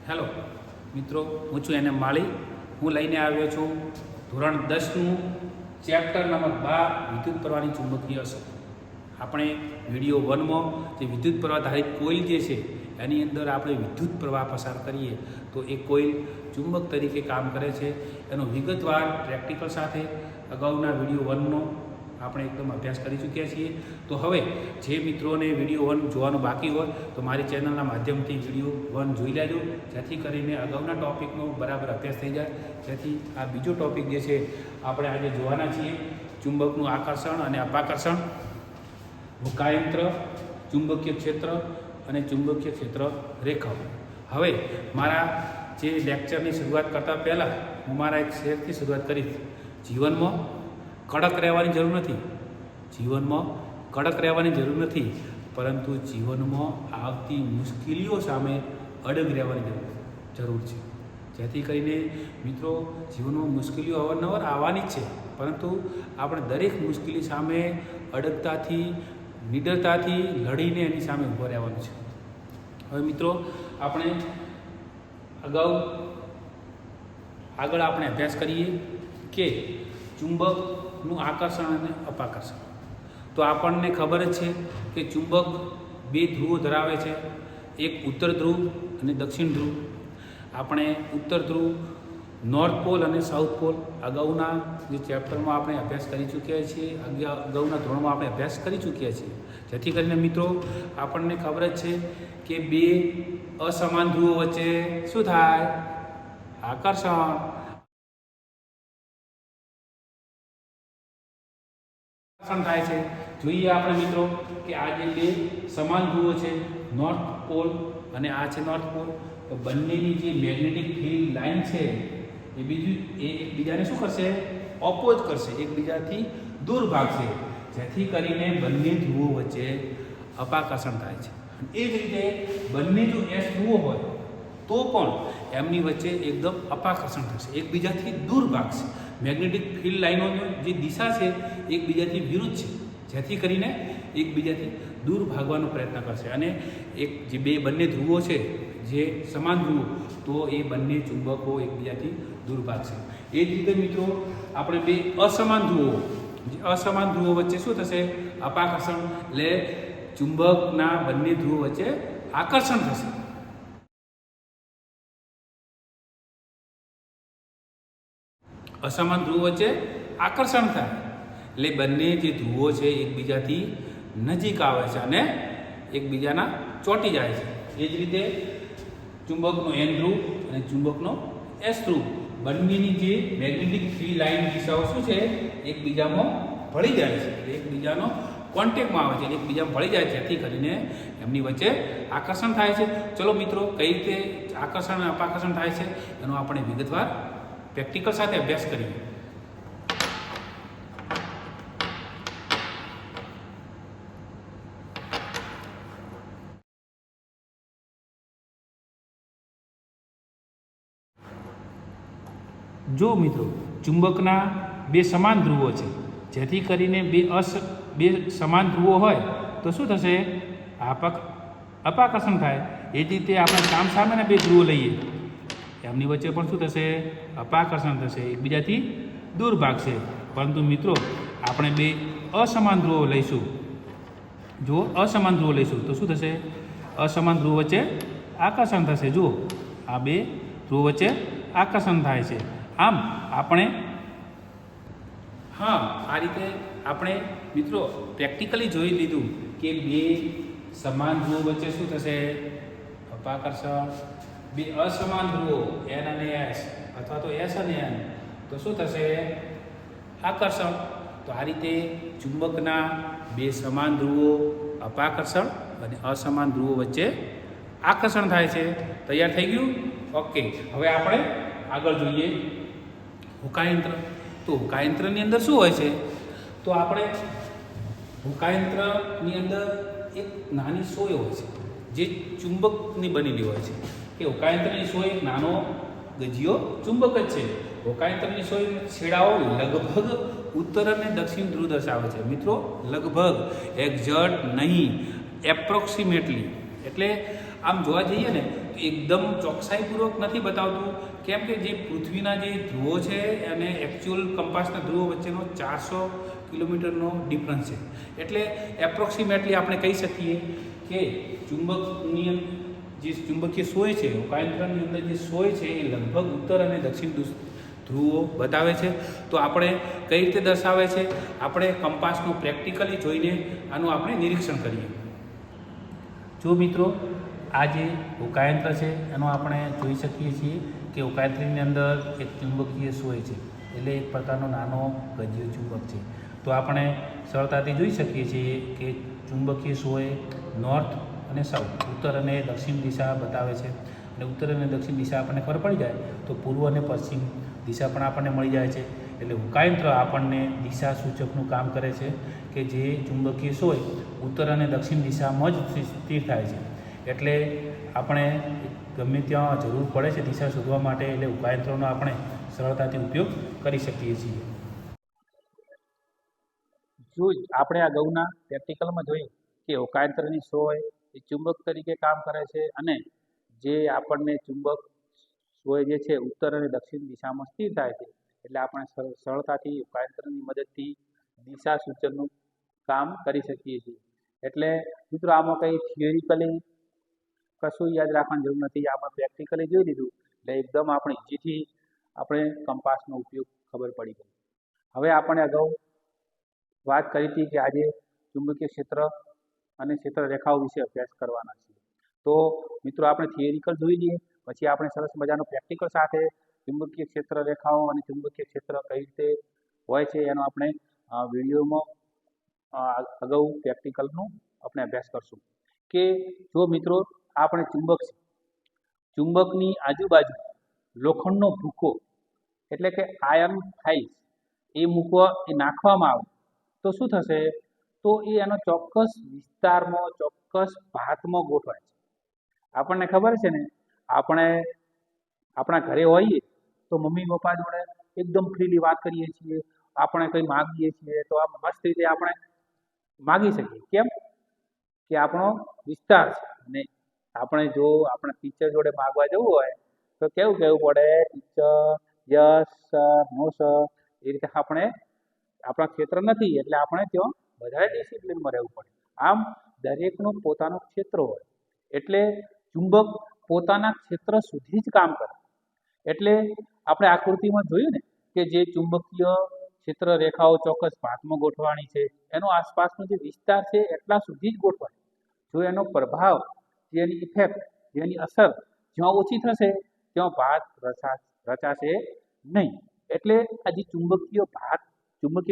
Hello મિત્રો, હું છું એને માળી. હું લઈને આવ્યો છું ધોરણ 10નું ચેપ્ટર નંબર 12 વિદ્યુત પ્રવાહની ચુંબકીય અસર. આપણે વિડીયો 1માં જે વિદ્યુત પ્રવાહ ધારિત કોઇલ જે છે એની અંદર આપણે વિદ્યુત પ્રવાહ પસાર કરીએ તો એ કોઇલ ચુંબક તરીકે કામ કરે છે. એનો વિગતવાર પ્રેક્ટિકલ સાથે અગાઉના વિડીયો 1નો આપણે એકદમ અભ્યાસ કરી ચૂક્યા છીએ. તો હવે જે મિત્રોને વિડીયો 1 જોવાનું બાકી હોય તો મારી ચેનલના માધ્યમથી વિડીયો 1 જોઈ લેજો, જેથી કરીને અગાઉના ટૉપિકનો બરાબર અભ્યાસ થઈ જાય. જેથી આ બીજો ટૉપિક જે છે આપણે આજે જોવાના છીએ, ચુંબકનું આકર્ષણ અને અપાકર્ષણ, હુકાયંત્ર, ચુંબકીય ક્ષેત્ર અને ચુંબકીય ક્ષેત્ર રેખાઓ. હવે મારા જે લેક્ચરની શરૂઆત કરતાં પહેલાં હું મારા એક શેરથી શરૂઆત કરીશ. જીવનમાં કડક રહેવાની જરૂર નથી, જીવનમાં કડક રહેવાની જરૂર નથી, પરંતુ જીવનમાં આવતી મુશ્કેલીઓ સામે અડગ રહેવાની જરૂર છે. જેથી કરીને મિત્રો, જીવનમાં મુશ્કેલીઓ અવારનવાર આવવાની જ છે, પરંતુ આપણે દરેક મુશ્કેલી સામે અડગતાથી, નિડરતાથી લડીને એની સામે ઊભો રહેવાનું છે. હવે મિત્રો, આપણે આગળ આપણે અભ્યાસ કરીએ કે ચુંબકનું આકર્ષણ અને અપાકર્ષણ. તો આપણને ખબર જ છે કે ચુંબક બે ધ્રુવો ધરાવે છે, એક ઉત્તર ધ્રુવ અને દક્ષિણ ધ્રુવ. આપણે ઉત્તર ધ્રુવ, નોર્થ પોલ અને સાઉથ પોલ અગાઉના જે ચેપ્ટરમાં આપણે અભ્યાસ કરી ચૂક્યા છીએ, અગાઉના ધોરણમાં આપણે અભ્યાસ કરી ચૂક્યા છીએ. જેથી કરીને મિત્રો, આપણને ખબર જ છે કે બે અસમાન ધ્રુવો વચ્ચે શું થાય? આકર્ષણ. થાય છે. જોઈએ આપણે મિત્રો કે આ જે બે સમાન ધ્રુવો છે, નોર્થ પોલ અને આ છે નોર્થ પોલ, તો બંનેની જે મેગ્નેટિક ફિલ્ડ લાઇન છે એ એકબીજાને શું કરશે? ઓપોઝ કરશે, એકબીજાથી દૂર ભાગશે, જેથી કરીને બંને ધ્રુવો વચ્ચે અપાકર્ષણ થાય છે. એ જ રીતે બંને જો એસ ધ્રુવો હોય તો પણ એમની વચ્ચે એકદમ અપાકર્ષણ થશે, એકબીજાથી દૂર ભાગશે. મેગ્નેટિક ફિલ્ડ લાઇનોની જે દિશા છે એકબીજાથી વિરુદ્ધ છે, જેથી કરીને એકબીજાથી દૂર ભાગવાનો પ્રયત્ન કરશે. અને જે બંને ધ્રુવો છે, જે સમાન ધ્રુવો, તો એ બંને ચુંબકો એકબીજાથી દૂર ભાગશે. એ જ રીતે મિત્રો, આપણે બે અસમાન ધ્રુવો વચ્ચે શું થશે? અપાકર્ષણ. એટલે ચુંબકના બંને ધ્રુવો વચ્ચે આકર્ષણ થશે. અસમાન ધ્રુવો વચ્ચે આકર્ષણ થાય એટલે બંને જે ધ્રુવો છે એકબીજાથી નજીક આવે છે અને એકબીજાના ચોંટી જાય છે. એ જ રીતે ચુંબકનો એન ધ્રુવ અને ચુંબકનો એસ ધ્રુવ, બંનેની જે મેગ્નેટિક ફિલ્ડ લાઇન દિશાઓ શું છે? એકબીજામાં ભળી જાય છે, એકબીજાનો કોન્ટેક્ટમાં આવે છે, એકબીજામાં ભળી જાય છે, જેથી કરીને એમની વચ્ચે આકર્ષણ થાય છે. ચલો મિત્રો, કઈ રીતે આકર્ષણ અને અપાકર્ષણ થાય છે એનો આપણે વિગતવાર પ્રેક્ટિકલ સાથે અભ્યાસ કરીએ. જો મિત્રો, ચુંબકના બે સમાન ધ્રુવો છે, જેથી કરીને બે સમાન ધ્રુવો હોય તો શું થશે? અપાકર્ષણ થાય. એ જ રીતે આપણે સામસામેના બે ધ્રુવો લઈએ, એમની વચ્ચે પણ શું થશે? અપાકર્ષણ થશે, એકબીજાથી દૂર ભાગશે. પરંતુ મિત્રો, આપણે બે અસમાન ધ્રુવો લઈશું. જો અસમાન ધ્રુવો લઈશું તો શું થશે? અસમાન ધ્રુવો વચ્ચે આકર્ષણ થશે. જુઓ, આ બે ધ્રુવો વચ્ચે આકર્ષણ થાય છે. આમ આપણે આ રીતે આપણે મિત્રો પ્રેક્ટિકલી જોઈ લીધું કે બે સમાન ધ્રુવો વચ્ચે શું થશે? અપાકર્ષણ. બે અસમાન ધ્રુવો એન અને એસ અથવા તો એસ અને એન, તો શું થશે? આકર્ષણ. તો આ રીતે ચુંબકના બે સમાન ધ્રુવો, અપાકર્ષણ અને અસમાન ધ્રુવો વચ્ચે આકર્ષણ થાય છે. તૈયાર થઈ ગયું? ઓકે. હવે આપણે આગળ જોઈએ હુકાયંત્ર. તો હુકાયંત્રની અંદર શું હોય છે? તો આપણે હુકાયંત્રની અંદર એક નાની સોય હોય છે, જે ચુંબકની બનેલી હોય છે. કે હુકાયંત્રની સોય એક નાનો ગજિયો ચુંબક જ છે. હુકાયંત્રની સોય છેડાઓ લગભગ ઉત્તર અને દક્ષિણ ધ્રુવ દર્શાવે છે. મિત્રો, લગભગ, એક્ઝેક્ટ નહીં, એપ્રોક્સિમેટલી. એટલે આમ જોવા જઈએ ને એકદમ ચોકસાઈપૂર્વક નથી બતાવતું, કેમ કે જે પૃથ્વીના જે ધ્રુવો છે અને એકચ્યુઅલ કંપાસના ધ્રુવો વચ્ચેનો 400 કિલોમીટરનો ડિફરન્સ છે. એટલે એપ્રોક્સિમેટલી આપણે કહી શકીએ કે ચુંબકની જે ચુંબકીય સોય છે, હોકાયંત્રની અંદર જે સોય છે એ લગભગ ઉત્તર અને દક્ષિણ ધ્રુવો બતાવે છે. તો આપણે કઈ રીતે દર્શાવે છે, આપણે કંપાસનું પ્રેક્ટિકલી જોઈને આનું આપણે નિરીક્ષણ કરીએ. જો મિત્રો, આ જે હોકાયંત્ર છે એનો આપણે જોઈ શકીએ છીએ કે હોકાયંત્રની અંદર એક ચુંબકીય સોય છે, એટલે એક પ્રકારનો નાનો ગજ્યો ચુંબક છે. તો આપણે સરળતાથી જોઈ શકીએ છીએ કે ચુંબકીય સોય નોર્થ અને સાઉથ, ઉત્તર અને દક્ષિણ દિશા બતાવે છે. અને ઉત્તર અને દક્ષિણ દિશા આપણને ખબર પડી જાય તો પૂર્વ અને પશ્ચિમ દિશા પણ આપણને મળી જાય છે. એટલે હોકાયંત્ર આપણને દિશા સૂચકનું કામ કરે છે કે જે ચુંબકીય સોય ઉત્તર અને દક્ષિણ દિશામાં જ સ્થિર થાય છે. એટલે આપણે ગમે ત્યાં જરૂર પડે છે દિશા શોધવા માટે, એટલે હોકાયંત્રનો આપણે સરળતાથી ઉપયોગ કરી શકીએ છીએ. જો આપણે આ અગાઉના પ્રેક્ટિકલમાં જોયું કે હોકાયંત્રની સોય એ ચુંબક તરીકે કામ કરે છે, અને જે આપણને ચુંબક સોય જે છે ઉત્તર અને દક્ષિણ દિશામાં સ્થિર થાય છે. એટલે આપણે સરળતાથી હોકાયંત્રની મદદથી દિશા સૂચનનું કામ કરી શકીએ છીએ. એટલે મિત્રો, આમાં કંઈ થિયરિકલી કશું યાદ રાખવાની જરૂર નથી, આપણે પ્રેક્ટિકલી જોઈ લીધું એટલે એકદમ આપણે ઇઝીથી આપણે કંપાસનો ઉપયોગ ખબર પડી ગઈ. હવે આપણે અગાઉ વાત કરી હતી કે આજે ચુંબકીય ક્ષેત્ર અને ક્ષેત્ર રેખાઓ વિશે અભ્યાસ કરવાના છીએ. તો મિત્રો, આપણે થિયરિકલ જોઈ લઈએ, પછી આપણે સરસ મજાનું પ્રેક્ટિકલ સાથે ચુંબકીય ક્ષેત્ર રેખાઓ અને ચુંબકીય ક્ષેત્ર કઈ રીતે હોય છે એનો આપણે વિડીયોમાં અગાઉ પ્રેક્ટિકલનું આપણે અભ્યાસ કરશું. કે જો મિત્રો, આપણે ચુંબક છે, ચુંબકની આજુબાજુ લોખંડનો ભૂકો એટલે કે આયર્ન ફાઇલ્સ એ નાખવામાં આવે તો શું થશે, તો એ એનો ચોક્કસ વિસ્તારમાં, ચોક્કસ ભાતમાં ગોઠવાય છે. આપણને ખબર છે ને, આપણે આપણા ઘરે હોઈએ તો મમ્મી પપ્પા જોડે એકદમ ફ્રીલી વાત કરીએ છીએ, આપણે કંઈ માગીએ છીએ તો આ મસ્ત રીતે આપણે માગી શકીએ. કેમ કે આપણો વિસ્તાર છે. અને આપણે જો આપણે ટીચર જોડે માગવા જવું હોય તો કેવું કહેવું પડે, ટીચર, યસ સર, નો સર, એ રીતે આપણે આપણા ક્ષેત્ર નથી એટલે આપણે ત્યાં વધારે ડિસિપ્લિનમાં રહેવું પડે. આમ દરેકનું પોતાનું ક્ષેત્ર હોય એટલે ચુંબક પોતાના ક્ષેત્ર સુધી જ કામ કરે. એટલે આપણે આકૃતિમાં જોયું ને કે જે ચુંબકીય ક્ષેત્ર રેખાઓ ચોક્કસ ભાગમાં ગોઠવવાની છે, એનો આસપાસનો જે વિસ્તાર છે એટલા સુધી જ ગોઠવાય. જો એનો પ્રભાવ, જેની ઇફેક્ટ, જેની અસર જ્યાં ઓછી થશે ત્યાં ભાત રચાશે નહીં. એટલે આ જે ચુંબકીય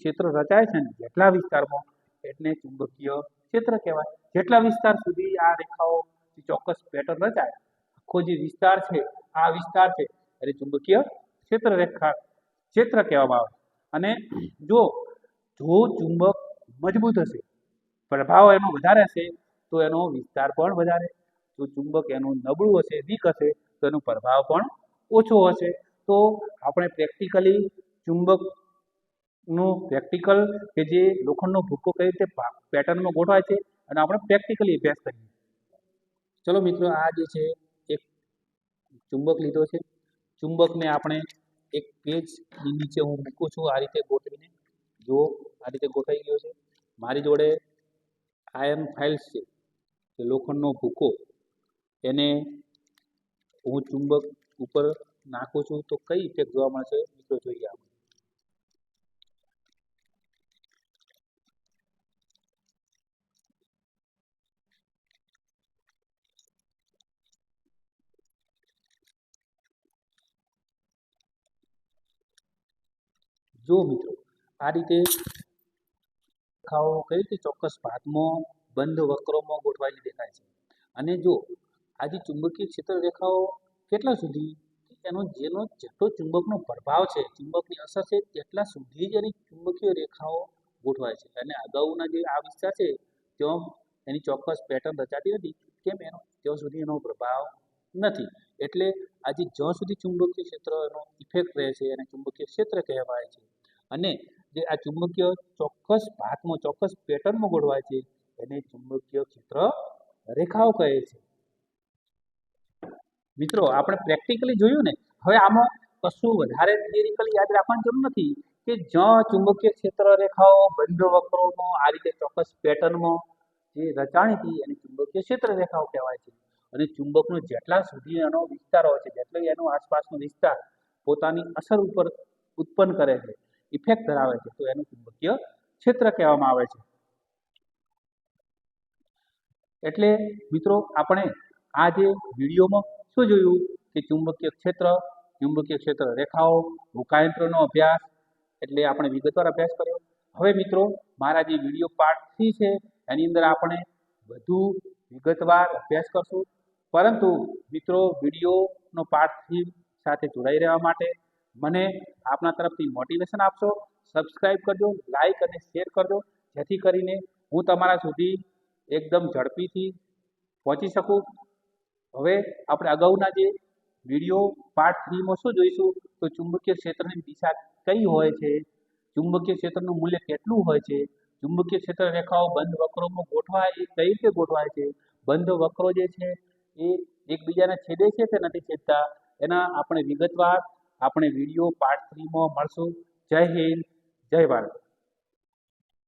ક્ષેત્ર રચાય છે ને જેટલા વિસ્તારમાં, એટલે ચુંબકીય ક્ષેત્ર કહેવાય. જેટલા વિસ્તાર સુધી આ રેખાઓ ચોક્કસ પેટર્ન રચાય, આખો જે વિસ્તાર છે આ વિસ્તાર છે એટલે ચુંબકીય ક્ષેત્ર કહેવામાં આવે. અને જો ચુંબક મજબૂત હશે, પ્રભાવ એનો વધારે હશે તો એનો વિસ્તાર પણ વધારે. જો ચુંબક એનું નબળું હશે, વીક હશે તો એનો પ્રભાવ પણ ઓછો હશે. તો આપણે પ્રેક્ટિકલી ચુંબકનું પ્રેક્ટિકલ કે જે લોખંડનો ભૂકો કઈ રીતે પેટર્નમાં ગોઠવાય છે અને આપણે પ્રેક્ટિકલી અભ્યાસ કરીએ. ચલો મિત્રો, આ જે છે એક ચુંબક લીધો છે. ચુંબકને આપણે એક પેજની નીચે હું મૂકું છું આ રીતે ગોઠવીને. જો આ રીતે ગોઠવાઈ ગયો છે. મારી જોડે આયર્ન ફાઇલ્સ છે કે લોખંડનો ભૂકો, એને હું ચુંબક ઉપર નાખું છું તો કઈ ઇફેક્ટ જોવા મળશે મિત્રો, જોઈએ આપણે. જો મિત્રો, આ રીતે રેખાઓ કઈ રીતે ચોક્કસ ભાગમાં બંધ વક્રોમાં ગોઠવાયેલી દેખાય છે. અને જો આ જે ચુંબકીય ક્ષેત્ર રેખાઓ કેટલા સુધી, જેનો જેટલો ચુંબકનો પ્રભાવ છે, ચુંબકની અસર છે, તેટલા સુધી જ એની ચુંબકીય રેખાઓ ગોઠવાય છે. અને અગાઉના જે આ વિસ્તાર છે ત્યાં એની ચોક્કસ પેટર્ન રચાતી નથી, કેમ ત્યાં સુધી એનો પ્રભાવ નથી. એટલે આજે જ્યાં સુધી ચુંબકીય ક્ષેત્રનો ઇફેક્ટ રહે છે એને ચુંબકીય ક્ષેત્ર કહેવાય છે. અને જે આ ચુંબકીય ચોક્કસ ભાગમાં, ચોક્કસ પેટર્નમાં ગોઠવાય છે એને ચુંબકીય ક્ષેત્ર રેખાઓ કહે છે. મિત્રો આપણે પ્રેક્ટિકલી જોયું ને, હવે આમાં કશું વધારે થિયરિકલી યાદ રાખવાની જરૂર નથી કે ચુંબકીય ક્ષેત્ર રેખાઓ બંધ વક્રોમાં આ રીતે ચોક્કસ પેટર્નમાં જે રચાણી હતી એને ચુંબકીય ક્ષેત્ર રેખાઓ કહેવાય છે. અને ચુંબકનો જેટલા સુધી એનો વિસ્તાર હોય છે, જેટલો એનો આસપાસનો વિસ્તાર પોતાની અસર ઉપર ઉત્પન્ન કરે છે, ઇફેક્ટ ધરાવે છે, તો એનું ચુંબકીય ક્ષેત્ર કહેવામાં આવે છે. એટલે મિત્રો આપણે આ જે વિડીયોમાં શું જોયું કે ચુંબકીય ક્ષેત્ર રેખાઓ, ભૂકાયંત્રનો અભ્યાસ, એટલે આપણે વિગતવાર અભ્યાસ કર્યો. હવે મિત્રો મારા જે વિડીયો પાર્ટ 3 છે એની અંદર આપણે વધુ વિગતવાર અભ્યાસ કરશું. પરંતુ મિત્રો વિડીયોનો પાર્ટ 3 સાથે જોડાઈ રહેવા માટે મને આપના તરફથી મોટિવેશન આપશો. સબસ્ક્રાઇબ કરજો, લાઈક અને શેર કરજો, જેથી કરીને હું તમારા સુધી એકદમ ઝડપીથી પહોંચી શકું. હવે આપણે અગાઉના જે વિડીયો પાર્ટ 3માં શું જોઈશું તો ચુંબકીય ક્ષેત્રની દિશા કઈ હોય છે, ચુંબકીય ક્ષેત્રનું મૂલ્ય કેટલું હોય છે, ચુંબકીય ક્ષેત્ર રેખાઓ બંધ વક્રોમાં ગોઠવાય એ કઈ રીતે ગોઠવાય છે, બંધ વક્રો જે છે એ એકબીજાને છેદે છે કે નથી છેદતા, એના આપણે વિગતવાર આપણે વિડીયો પાર્ટ 3માં મળશું. જય હિન્દ, જય ભારત.